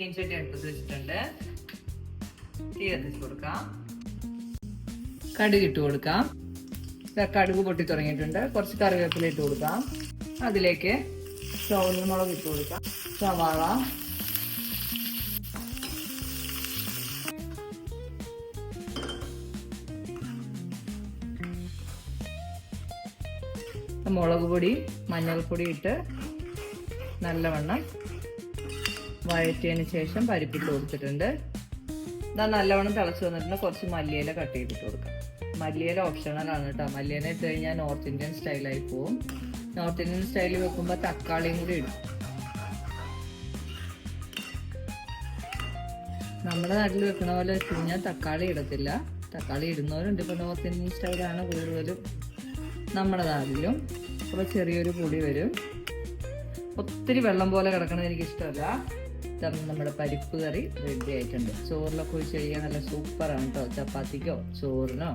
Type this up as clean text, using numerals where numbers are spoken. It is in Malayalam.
ചട്ടി അടുപ്പത്ത് വെച്ചിട്ടുണ്ട്. തീ കത്തിച്ച് കൊടുക്കാം. കടുക് ഇട്ട് കൊടുക്കാം. കടുക് പൊട്ടി തുടങ്ങിയിട്ടുണ്ട്. കുറച്ച് കറിവേപ്പില ഇട്ട് കൊടുക്കാം. അതിലേക്ക് ചുവന്നുമുളക് ഇട്ട് കൊടുക്കാം. സവാള, മുളക് പൊടി, മഞ്ഞൾപ്പൊടി ഇട്ട് നല്ലവണ്ണം വഴറ്റിയതിന് ശേഷം പരിപ്പിട്ട് കൊടുത്തിട്ടുണ്ട്. ഇതാ നല്ലവണ്ണം തിളച്ച് വന്നിട്ടുണ്ട്. കുറച്ച് മല്ലിയില കട്ട് ചെയ്തിട്ട് കൊടുക്കാം. മല്ലിയില ഓപ്ഷണലാണ് കേട്ടോ. മല്ലിയില ഇട്ട് കഴിഞ്ഞാൽ നോർത്ത് ഇന്ത്യൻ സ്റ്റൈലായി പോവും. നോർത്ത് ഇന്ത്യൻ സ്റ്റൈലിൽ വെക്കുമ്പോൾ തക്കാളിയും കൂടി ഇടും. നമ്മുടെ നാട്ടിൽ വെക്കണ പോലെ വെച്ച് കഴിഞ്ഞാൽ തക്കാളി ഇടത്തില്ല. തക്കാളി ഇടുന്നവരുണ്ട്. ഇപ്പൊ നോർത്ത് ഇന്ത്യൻ സ്റ്റൈലാണ് കൂടുതലും നമ്മുടെ നാട്ടിലും. അപ്പോൾ ചെറിയൊരു പൊടി വരും. ഒത്തിരി വെള്ളം പോലെ കിടക്കണത് എനിക്ക് ഇഷ്ടമല്ല. നമ്മുടെ പരിപ്പ് കറി റെഡി ആയിട്ടുണ്ട്. ചോറിലൊക്കെ ഒഴിച്ച് കഴിക്കാൻ നല്ല സൂപ്പറാണ് കേട്ടോ. ചപ്പാത്തിക്കോ ചോറിനോ